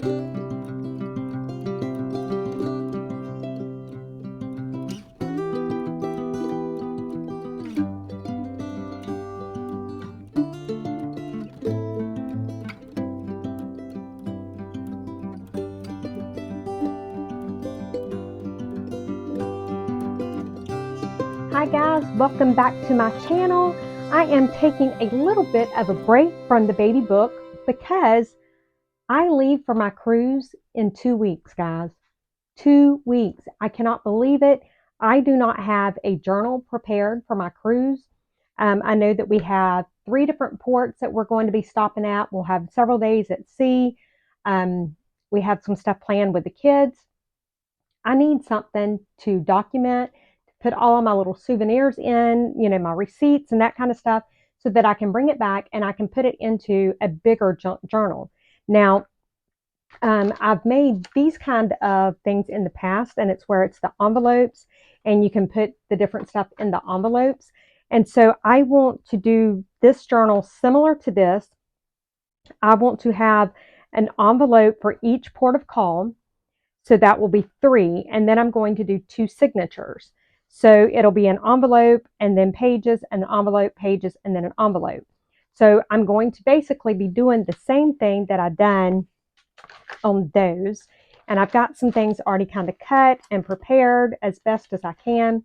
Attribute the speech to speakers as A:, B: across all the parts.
A: Hi guys, welcome back to my channel. I am taking a little bit of a break from the baby book because I leave for my cruise in 2 weeks, guys. 2 weeks. I cannot believe it. I do not have a journal prepared for my cruise. I know that we have 3 different ports that we're going to be stopping at. We'll have several days at sea. We have some stuff planned with the kids. I need something to document, to put all of my little souvenirs in, my receipts and that kind of stuff, so that I can bring it back and I can put it into a bigger journal. Now, I've made these kind of things in the past, and it's where it's the envelopes and you can put the different stuff in the envelopes. And so I want to do this journal similar to this. I want to have an envelope for each port of call. So that will be 3. And then I'm going to do 2 signatures. So it'll be an envelope and then pages, and an envelope, pages, and then an envelope. So I'm going to basically be doing the same thing that I've done on those. And I've got some things already kind of cut and prepared as best as I can.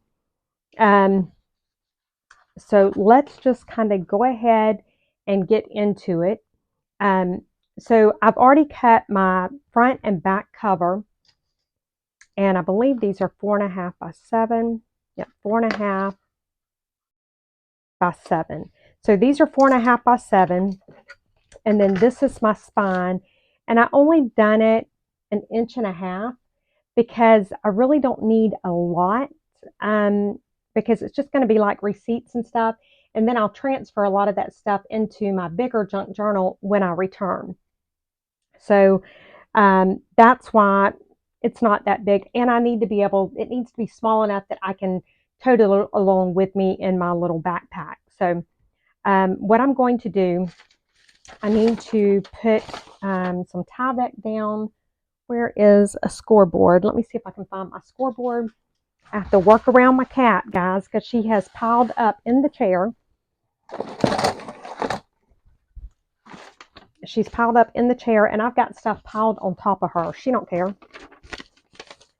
A: So let's just kind of go ahead and get into it. So I've already cut my front and back cover. And I believe these are 4.5 by 7. Yep, 4.5 by 7. So these are 4.5 by 7. And then this is my spine. And I only done it 1.5 inches because I really don't need a lot, because it's just going to be like receipts and stuff. And then I'll transfer a lot of that stuff into my bigger junk journal when I return. So that's why it's not that big, and I need to be able, it needs to be small enough that I can tote it along with me in my little backpack. So what I'm going to do, I need to put some Tyvek down. Where is a scoreboard? Let me see if I can find my scoreboard. I have to work around my cat, guys, because she has piled up in the chair. She's piled up in the chair, and I've got stuff piled on top of her. She don't care.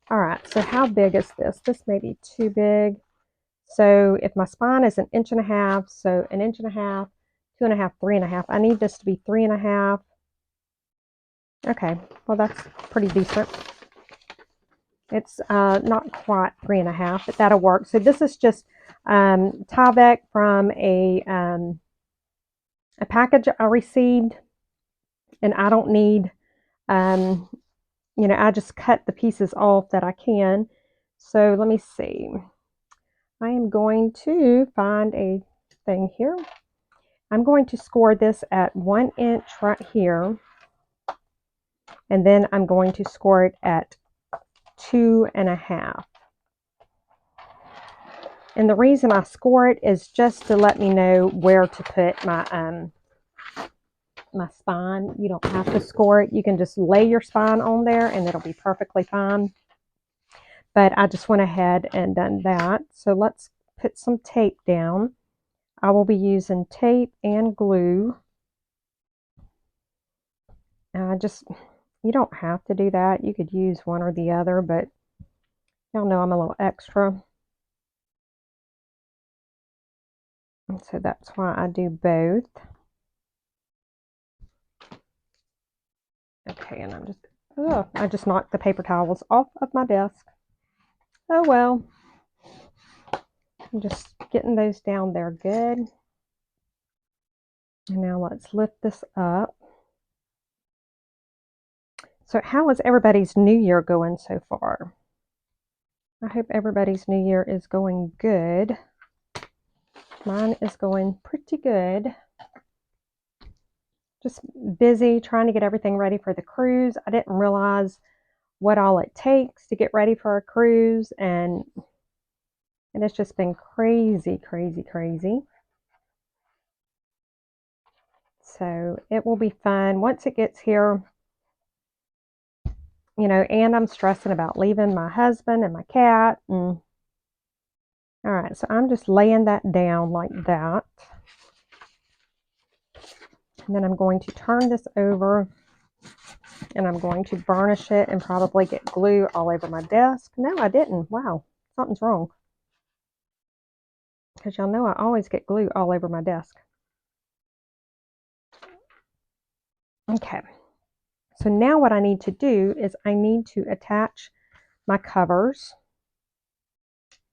A: All right, so how big is this? This may be too big. So if my spine is 1.5 inches, so 1.5 inches, 2.5, 3.5. I need this to be 3.5. Okay, well that's pretty decent. It's not quite 3.5, but that'll work. So this is just Tyvek from a package I received, and I don't need, I just cut the pieces off that I can. So let me see. I am going to find a thing here. I'm going to score this at 1 inch right here. And then I'm going to score it at 2.5. And the reason I score it is just to let me know where to put my my spine. You don't have to score it. You can just lay your spine on there and it'll be perfectly fine. But I just went ahead and done that. So let's put some tape down. I will be using tape and glue. You don't have to do that. You could use one or the other, but y'all know I'm a little extra. And so that's why I do both. Okay, and I just knocked the paper towels off of my desk. Oh well. I'm just getting those down there good. And now let's lift this up. So how is everybody's New Year going so far? I hope everybody's New Year is going good. Mine is going pretty good. Just busy trying to get everything ready for the cruise. I didn't realize what all it takes to get ready for a cruise, and it's just been crazy, crazy, crazy. So it will be fun once it gets here. you know, and I'm stressing about leaving my husband and my cat. And all right, so I'm just laying that down like that. And then I'm going to turn this over and I'm going to burnish it and probably get glue all over my desk. No, I didn't. Wow, something's wrong. Because y'all know I always get glue all over my desk. Okay, so now what I need to do is I need to attach my covers.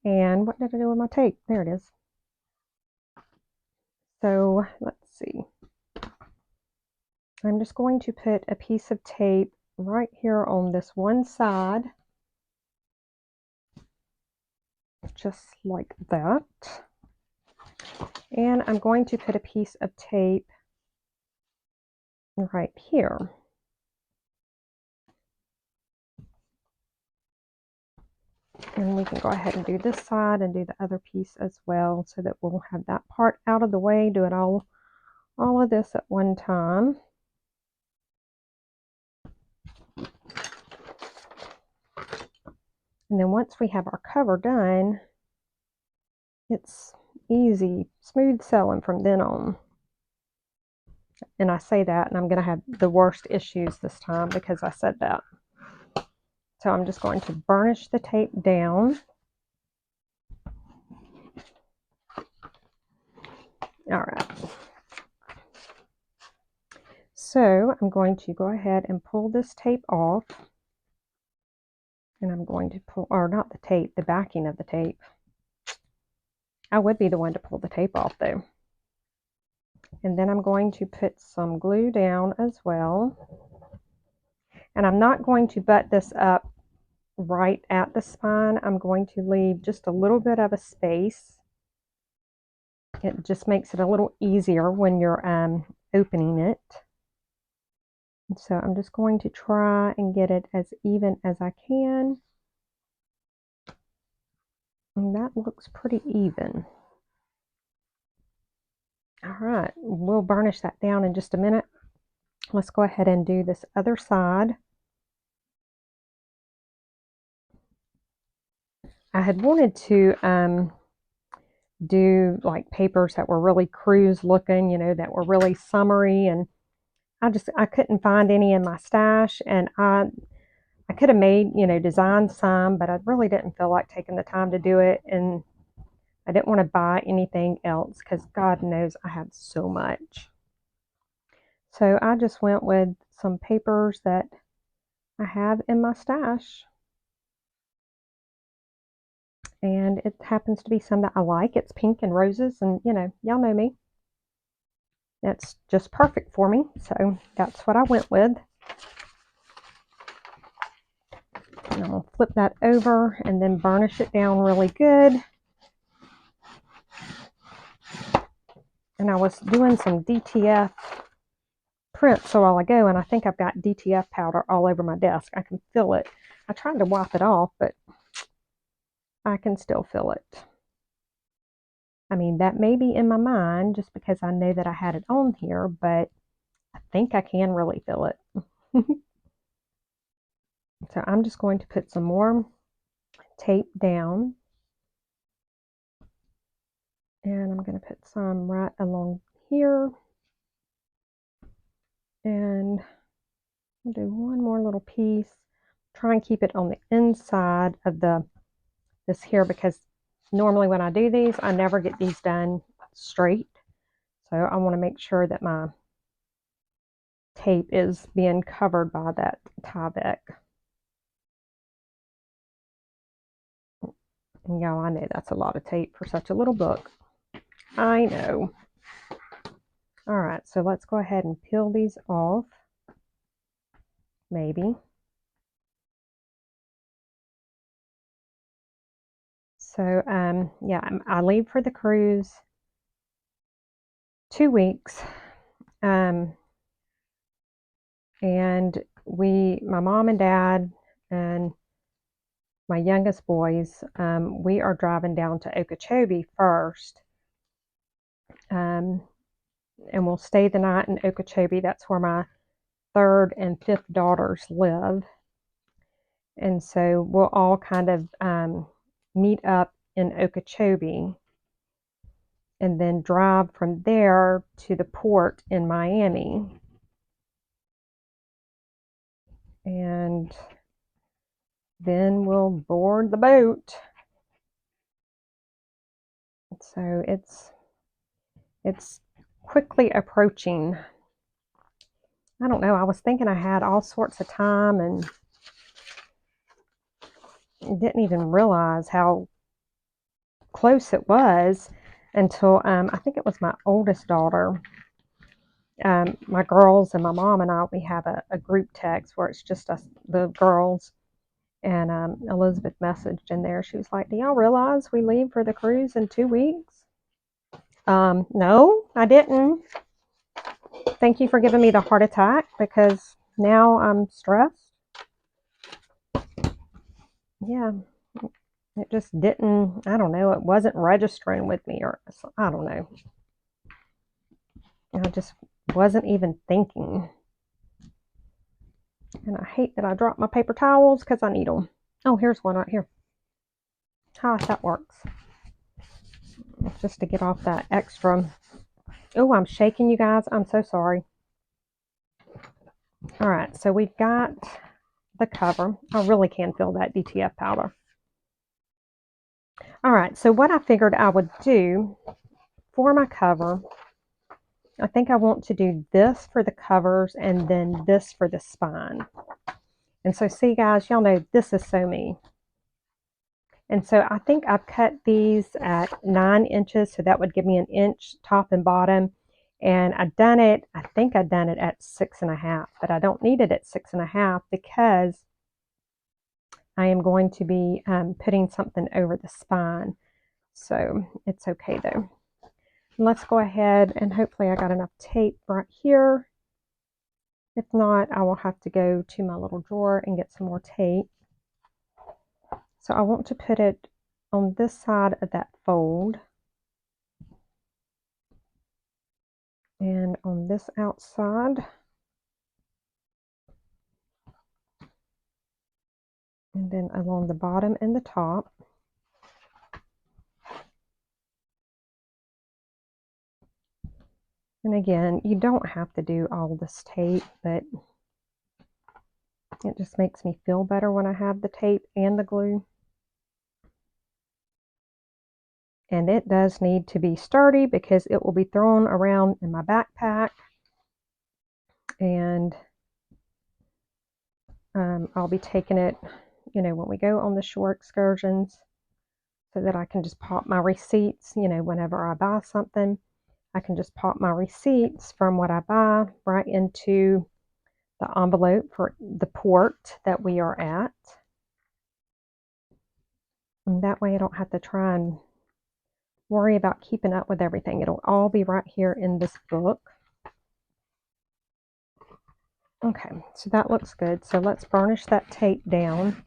A: And what did I do with my tape? There it is. So let's see. I'm just going to put a piece of tape right here on this one side, just like that. And I'm going to put a piece of tape right here. And we can go ahead and do this side and do the other piece as well, so that we'll have that part out of the way, do it all of this at one time. And then once we have our cover done, it's easy, smooth sailing from then on. And I say that, and I'm going to have the worst issues this time because I said that. So I'm just going to burnish the tape down. All right. So I'm going to go ahead and pull this tape off. And I'm going to pull, or not the tape, the backing of the tape. I would be the one to pull the tape off though. And then I'm going to put some glue down as well. And I'm not going to butt this up right at the spine. I'm going to leave just a little bit of a space. It just makes it a little easier when you're opening it. So I'm just going to try and get it as even as I can. And that looks pretty even. All right, we'll burnish that down in just a minute. Let's go ahead and do this other side. I had wanted to do like papers that were really cruise looking, you know, that were really summery, and I couldn't find any in my stash, and I could have made, you know, designed some, but I really didn't feel like taking the time to do it, and I didn't want to buy anything else because God knows I have so much. So I just went with some papers that I have in my stash. And it happens to be some that I like. It's pink and roses, and you know, y'all know me. It's just perfect for me. So that's what I went with. And I'm going to flip that over and then burnish it down really good. And I was doing some DTF prints a while ago, and I think I've got DTF powder all over my desk. I can feel it. I tried to wipe it off, but I can still feel it. I mean, that may be in my mind just because I know that I had it on here, but I think I can really feel it. So I'm just going to put some more tape down. And I'm going to put some right along here. And I'll do one more little piece. Try and keep it on the inside of this here, because normally when I do these, I never get these done straight. So I want to make sure that my tape is being covered by that Tyvek. And y'all, I know that's a lot of tape for such a little book. I know. All right, so let's go ahead and peel these off. Maybe. So, yeah, I leave for the cruise 2 weeks. And my mom and dad and my youngest boys, we are driving down to Okeechobee first. And we'll stay the night in Okeechobee. That's where my third and fifth daughters live. And so we'll all kind of meet up in Okeechobee and then drive from there to the port in Miami. And then we'll board the boat. So it's quickly approaching. I don't know, I was thinking I had all sorts of time and didn't even realize how close it was until I think it was my oldest daughter. My girls and my mom and I, we have a group text where it's just us, the girls, and Elizabeth messaged in there. She was like, "Do y'all realize we leave for the cruise in 2 weeks?" No, I didn't. Thank you for giving me the heart attack because now I'm stressed. Yeah, it just didn't, I don't know, it wasn't registering with me, or I don't know. I just wasn't even thinking. And I hate that I dropped my paper towels because I need them. Oh, here's one right here. How that works. Just to get off that extra. Oh, I'm shaking, you guys. I'm so sorry. All right, so we've got the cover. I really can feel that DTF powder. All right, so what I figured I would do for my cover, I think I want to do this for the covers and then this for the spine. And so see, guys, y'all know this is so me. And so I think I've cut these at 9 inches, so that would give me an inch top and bottom. And I think I've done it at 6.5, but I don't need it at 6.5 because I am going to be putting something over the spine. So it's okay though. Let's go ahead and hopefully I got enough tape right here. If not, I will have to go to my little drawer and get some more tape. So I want to put it on this side of that fold and on this outside, and then along the bottom and the top. And again, you don't have to do all this tape, but it just makes me feel better when I have the tape and the glue. And it does need to be sturdy because it will be thrown around in my backpack. And I'll be taking it, when we go on the shore excursions, so that I can just pop my receipts, whenever I buy something, I can just pop my receipts from what I buy right into the envelope for the port that we are at. And that way I don't have to try and worry about keeping up with everything. It'll all be right here in this book. Okay, so that looks good. So let's burnish that tape down.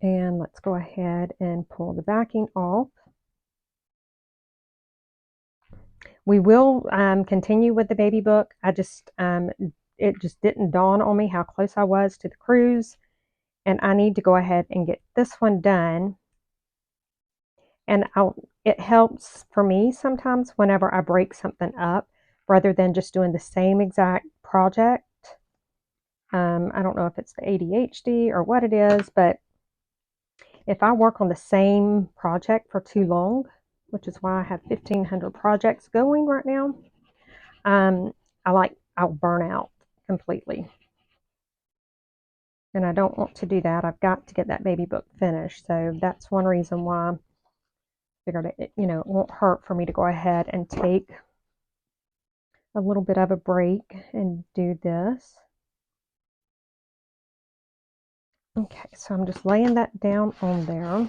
A: And let's go ahead and pull the backing off. We will continue with the baby book. It just didn't dawn on me how close I was to the cruise. And I need to go ahead and get this one done. And it helps for me sometimes whenever I break something up rather than just doing the same exact project. I don't know if it's the ADHD or what it is, but if I work on the same project for too long, which is why I have 1,500 projects going right now, I'll burn out completely. And I don't want to do that. I've got to get that baby book finished. So that's one reason why I figured it won't hurt for me to go ahead and take a little bit of a break and do this. Okay, so I'm just laying that down on there.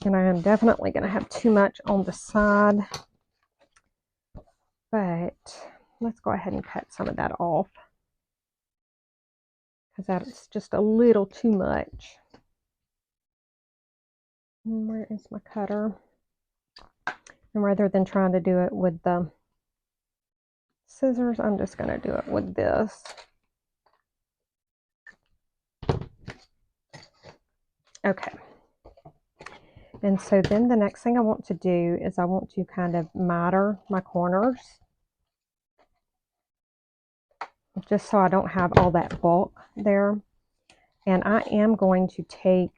A: And I am definitely going to have too much on the side. But let's go ahead and cut some of that off, because that's just a little too much. And where is my cutter? And rather than trying to do it with the scissors, I'm just going to do it with this. Okay. And so then the next thing I want to do is I want to kind of miter my corners, just so I don't have all that bulk there. And I am going to take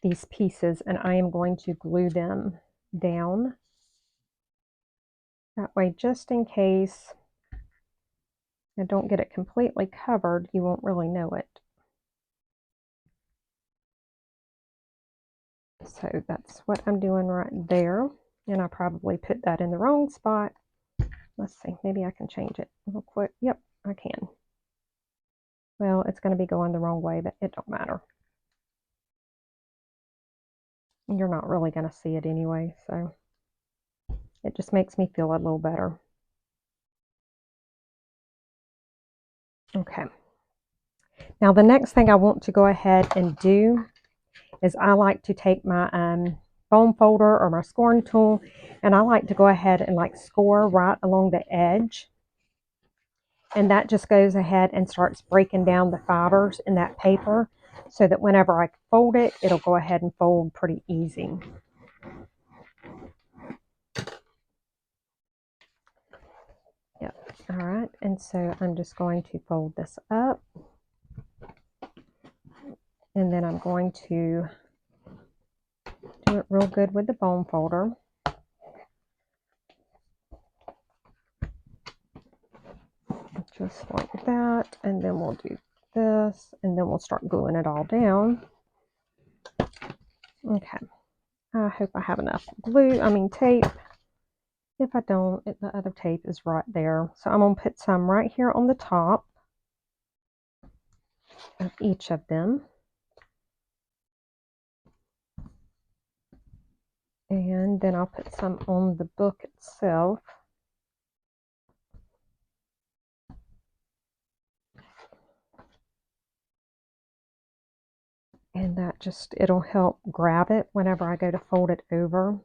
A: these pieces and I am going to glue them down. That way, just in case I don't get it completely covered, you won't really know it. So that's what I'm doing right there. And I probably put that in the wrong spot. Let's see, maybe I can change it real quick. Yep, I can. Well, it's going to be going the wrong way, but it don't matter. You're not really going to see it anyway, so it just makes me feel a little better. Okay. Now the next thing I want to go ahead and do is I like to take my foam folder or my scoring tool, and I like to go ahead and like score right along the edge. And that just goes ahead and starts breaking down the fibers in that paper so that whenever I fold it, it'll go ahead and fold pretty easy. Yep. All right. And so I'm just going to fold this up. And then I'm going to do it real good with the foam folder. Just like that. And then we'll do this. And then we'll start gluing it all down. Okay. I hope I have enough tape. If I don't, the other tape is right there. So I'm going to put some right here on the top of each of them. And then I'll put some on the book itself. And that just, it'll help grab it whenever I go to fold it over.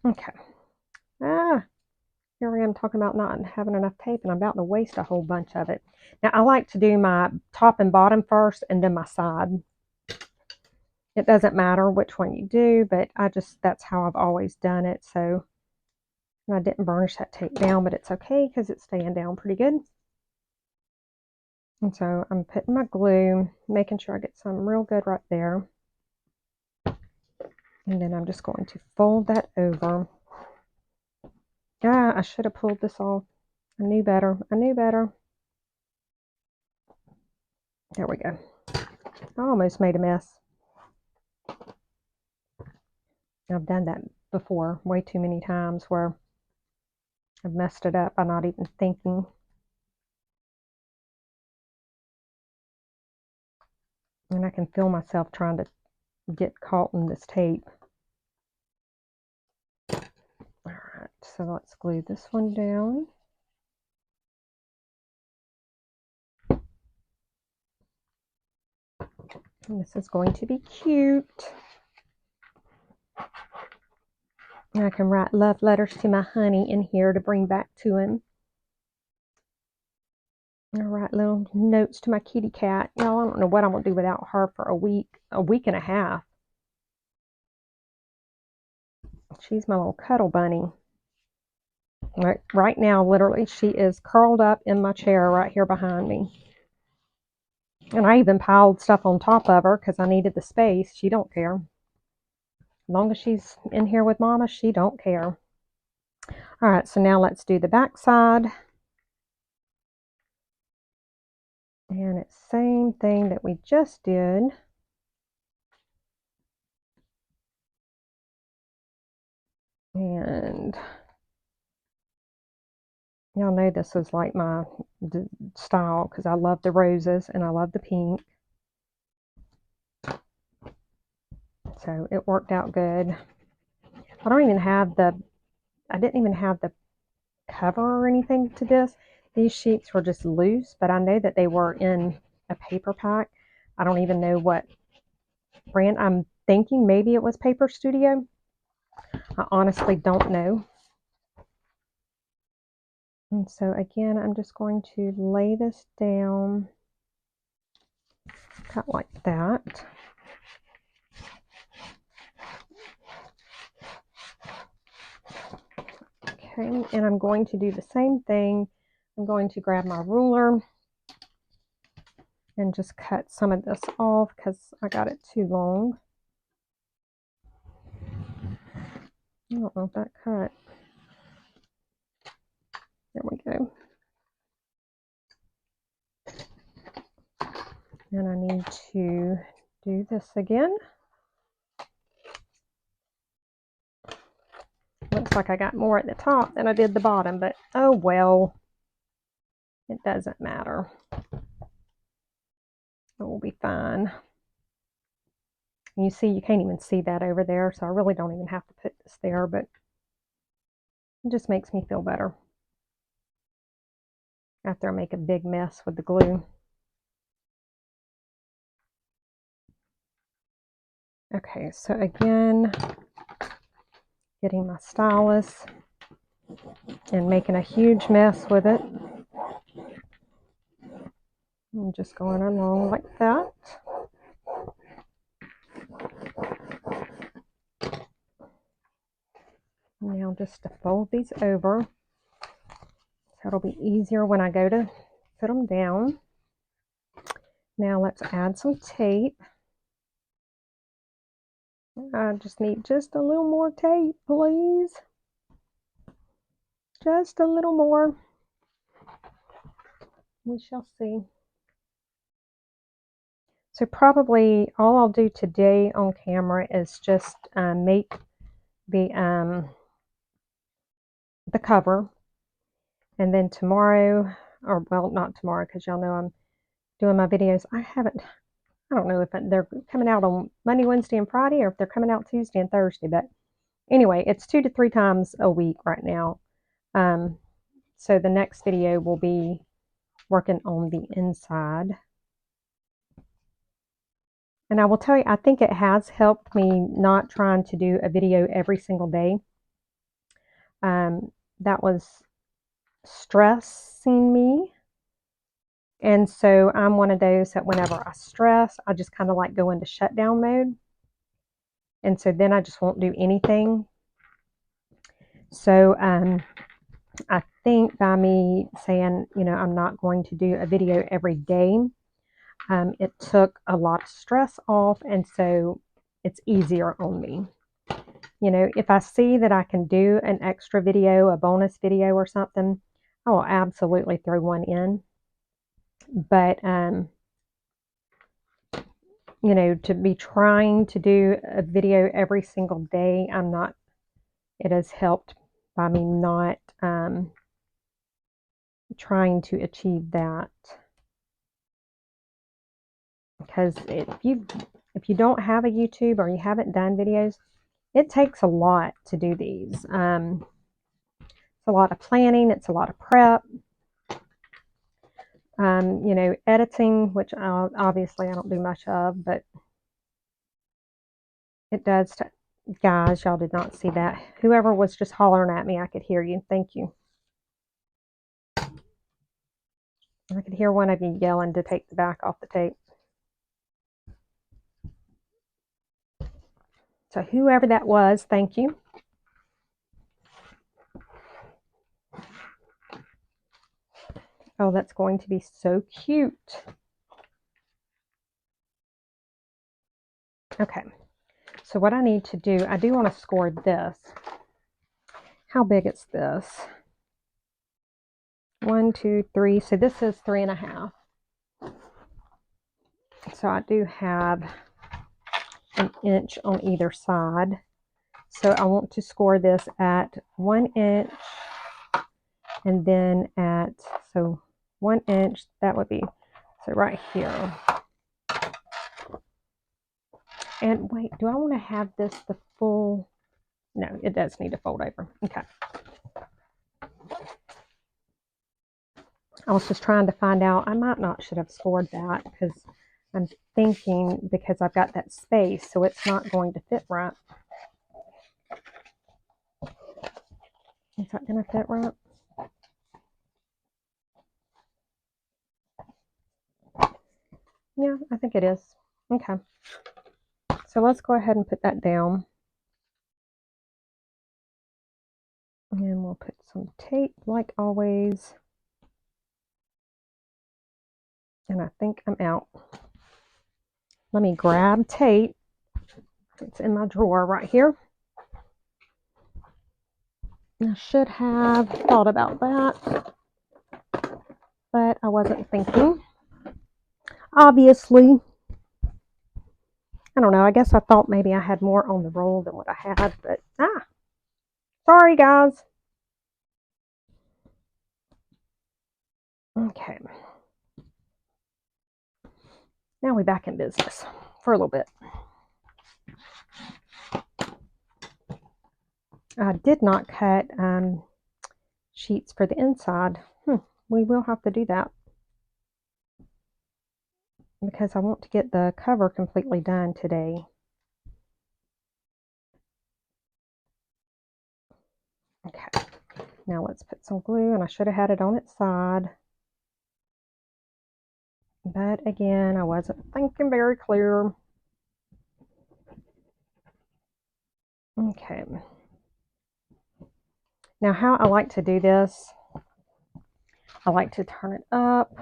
A: Okay. Here I am talking about not having enough tape, and I'm about to waste a whole bunch of it. Now, I like to do my top and bottom first, and then my side. It doesn't matter which one you do, but that's how I've always done it. So, and I didn't burnish that tape down, but it's okay because it's staying down pretty good. And so I'm putting my glue, making sure I get some real good right there. And then I'm just going to fold that over. I should have pulled this off. I knew better. I knew better. There we go. I almost made a mess. I've done that before way too many times where I've messed it up by not even thinking. And I can feel myself trying to get caught in this tape. Alright, so let's glue this one down. And this is going to be cute. And I can write love letters to my honey in here to bring back to him. I'll write little notes to my kitty cat. Y'all, I don't know what I'm going to do without her for a week and a half. She's my little cuddle bunny. Right now, literally, she is curled up in my chair right here behind me. And I even piled stuff on top of her because I needed the space. She don't care. As long as she's in here with Mama, she don't care. All right, so now let's do the back side. And it's the same thing that we just did. And y'all know this is like my style because I love the roses and I love the pink. So it worked out good. I didn't even have the cover or anything to this. These sheets were just loose, but I know that they were in a paper pack. I don't even know what brand. I'm thinking maybe it was Paper Studio. I honestly don't know. And so again, I'm just going to lay this down, cut like that. Okay, and I'm going to do the same thing. I'm going to grab my ruler and just cut some of this off because I got it too long. I don't know if that cut. There we go. And I need to do this again. Looks like I got more at the top than I did the bottom, but oh well, it doesn't matter. It will be fine. And you see, you can't even see that over there, so I really don't even have to put this there, but it just makes me feel better after I make a big mess with the glue. Okay, so again, getting my stylus and making a huge mess with it. I'm just going along like that. Now just to fold these over, so it'll be easier when I go to put them down. Now let's add some tape. I just need just a little more tape, please. Just a little more. We shall see. So probably all I'll do today on camera is just make the cover, and then tomorrow, or well, not tomorrow because y'all know I'm doing my videos. I don't know if they're coming out on Monday, Wednesday, and Friday, or if they're coming out Tuesday and Thursday. But anyway, it's 2 to 3 times a week right now. So the next video will be working on the inside. And I will tell you, I think it has helped me not trying to do a video every single day. That was stressing me. And so I'm one of those that whenever I stress, I just kind of like go into shutdown mode. And so then I just won't do anything. So I think by me saying, you know, I'm not going to do a video every day, it took a lot of stress off, and so it's easier on me. You know, if I see that I can do an extra video, a bonus video or something, I will absolutely throw one in. But, you know, to be trying to do a video every single day, I'm not, it has helped by me not trying to achieve that. Because if you don't have a YouTube or you haven't done videos, it takes a lot to do these. It's a lot of planning. It's a lot of prep. You know, editing, which obviously I don't do much of, but it does. Guys, y'all did not see that. Whoever was just hollering at me, I could hear you. Thank you. I could hear one of you yelling to take the back off the tape. So whoever that was, thank you. Oh, that's going to be so cute. Okay, so what I need to do, I do want to score this. How big is this? 1, 2, 3. So this is 3.5. So I do have an inch on either side. So I want to score this at 1 inch, and then at, so 1 inch, that would be, so right here. And wait, do I want to have this the full, no, it does need to fold over. Okay. I was just trying to find out. I might not should have scored that because I'm thinking because I've got that space, so it's not going to fit right. Is that going to fit right? Yeah, I think it is. Okay. So let's go ahead and put that down. And we'll put some tape like always. And I think I'm out. Let me grab tape. It's in my drawer right here. I should have thought about that, but I wasn't thinking. Obviously, I don't know. I guess I thought maybe I had more on the roll than what I had, but sorry guys. Okay. Now we're back in business for a little bit. I did not cut sheets for the inside. We will have to do that because I want to get the cover completely done today. Okay, now let's put some glue, and I should have had it on its side. But again, I wasn't thinking very clear. Okay. Now how I like to do this, I like to turn it up,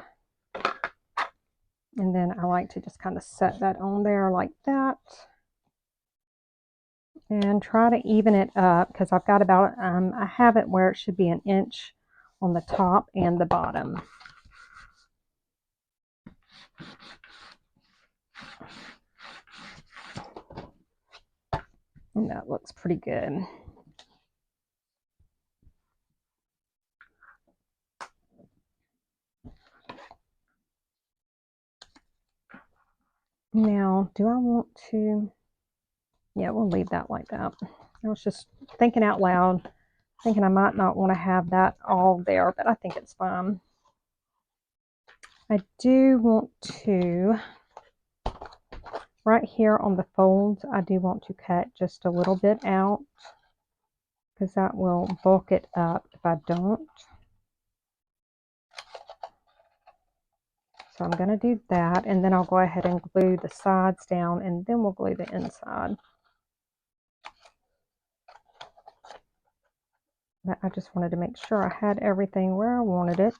A: and then I like to just kind of set that on there like that. And try to even it up because I've got about, I have it where it should be an inch on the top and the bottom. And that looks pretty good. Now, do I want to, yeah, we'll leave that like that. I was just thinking out loud, thinking I might not want to have that all there, but I think it's fine. I do want to, right here on the folds, I do want to cut just a little bit out because that will bulk it up if I don't. So I'm going to do that, and then I'll go ahead and glue the sides down, and then we'll glue the inside. But I just wanted to make sure I had everything where I wanted it.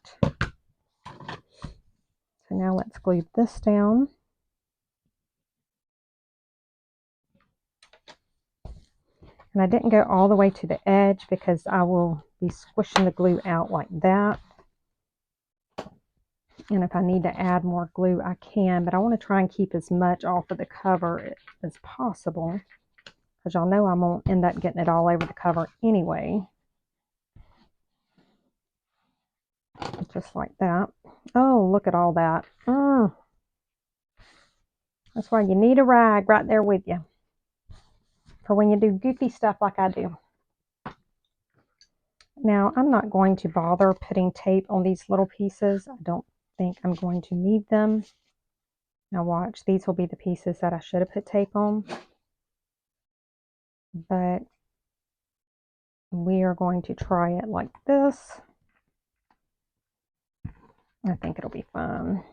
A: So now let's glue this down. And I didn't go all the way to the edge because I will be squishing the glue out like that. And if I need to add more glue, I can, but I want to try and keep as much off of the cover as possible because y'all know I won't end up getting it all over the cover anyway. Just like that. Oh, look at all that. That's why you need a rag right there with you for when you do goofy stuff like I do. Now, I'm not going to bother putting tape on these little pieces. I don't think I'm going to need them. Now watch, these will be the pieces that I should have put tape on. But we are going to try it like this. I think it'll be fine.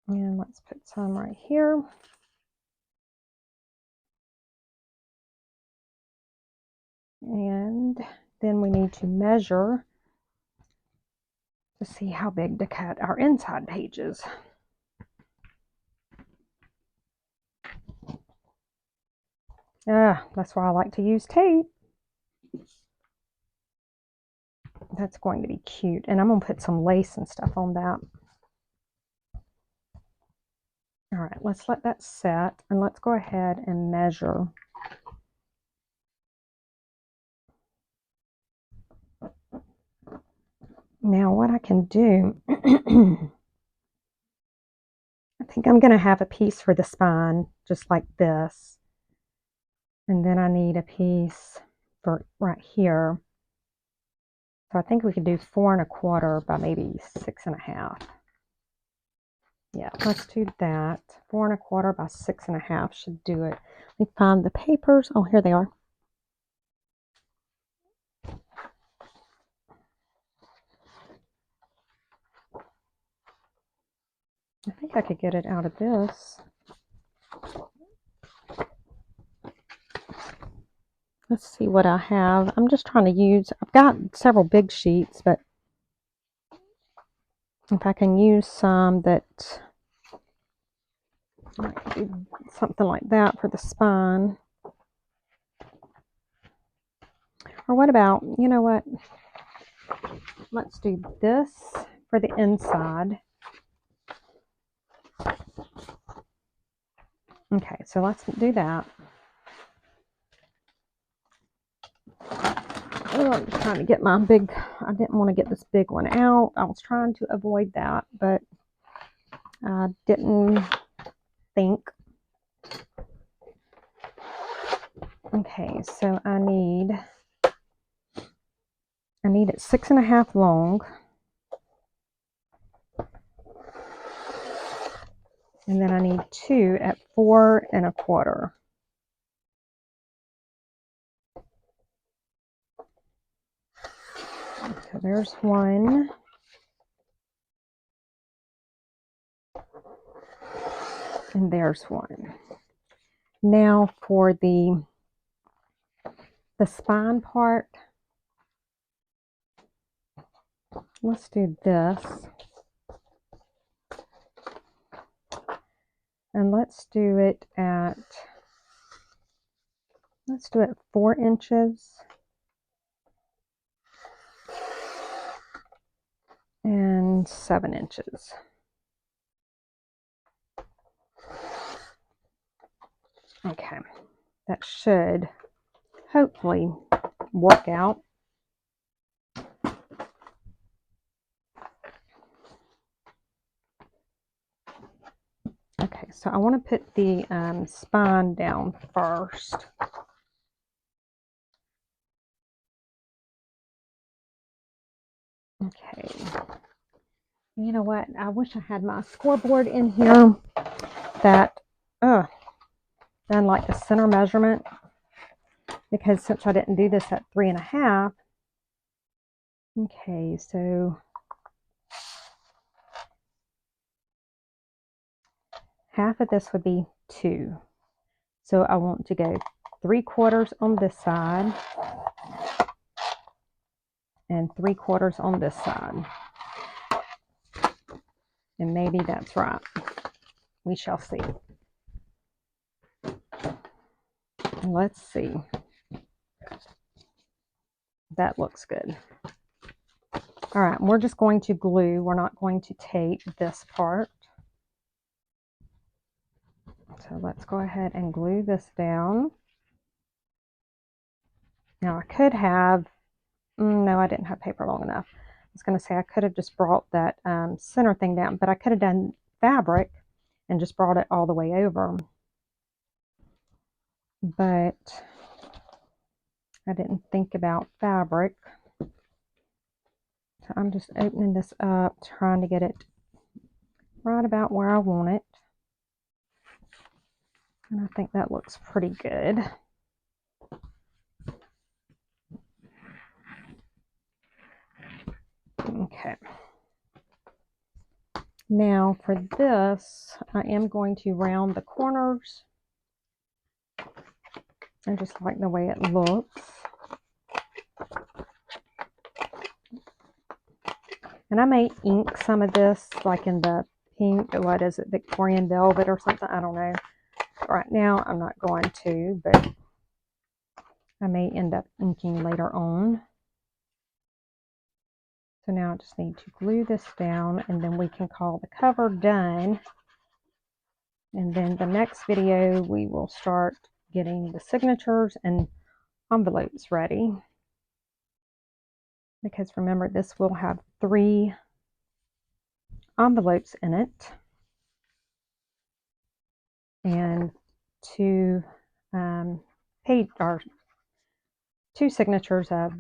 A: And let's put some right here. And then we need to measure to see how big to cut our inside pages. That's why I like to use tape. That's going to be cute. And I'm going to put some lace and stuff on that. All right, let's let that set, and let's go ahead and measure. Now what I can do, I think I'm going to have a piece for the spine, just like this. And then I need a piece for right here. So I think we could do 4 1/4 by maybe 6 1/2. Yeah, let's do that. 4 1/4 by 6 1/2 should do it. Let me find the papers. Oh, here they are. I think I could get it out of this. Let's see what I have. I'm just trying to use, I've got several big sheets, but if I can use some that might do something like that for the spine. Or what about, you know what? Let's do this for the inside. Okay, so let's do that. Oh, I'm just trying to get my big, I didn't want to get this big one out. I was trying to avoid that, but I didn't think. Okay, so I need it 6 1/2 long. And then I need 2 at 4 1/4. So there's one. And there's one. Now for the spine part, let's do this. And let's do it 4 inches. And 7 inches. Okay, that should hopefully work out. Okay, so I want to put the spine down first. Okay. You know what? I wish I had my scoreboard in here that done like the center measurement, because since I didn't do this at 3 1/2. Okay, so half of this would be 2. So I want to go 3/4 on this side and 3/4 on this side. And maybe that's right. We shall see. Let's see. That looks good. All right, we're just going to glue. We're not going to tape this part. So let's go ahead and glue this down. Now I could have, no, I didn't have paper long enough. I was going to say I could have just brought that center thing down, but I could have done fabric and just brought it all the way over. But I didn't think about fabric. So I'm just opening this up, trying to get it right about where I want it. And I think that looks pretty good. Okay. Now for this, I am going to round the corners. I just like the way it looks. And I may ink some of this like in the pink, what is it, Victorian velvet or something, I don't know. Right now I'm not going to, but I may end up inking later on. So now I just need to glue this down, and then we can call the cover done. And then the next video we will start getting the signatures and envelopes ready. Because remember, this will have 3 envelopes in it. And 2 2 signatures of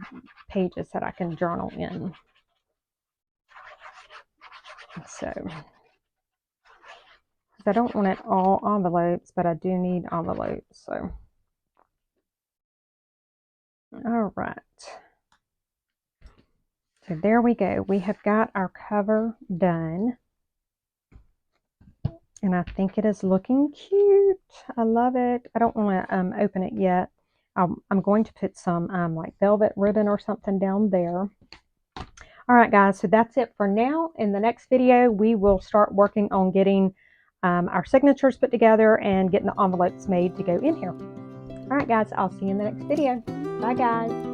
A: pages that I can journal in. So, I don't want it all envelopes, but I do need envelopes. So, all right. So there we go. We have got our cover done. And I think it is looking cute. I love it. I don't want to open it yet. I'm going to put some like velvet ribbon or something down there. All right, guys, so that's it for now. In the next video, we will start working on getting our signatures put together and getting the envelopes made to go in here. All right, guys, I'll see you in the next video. Bye, guys.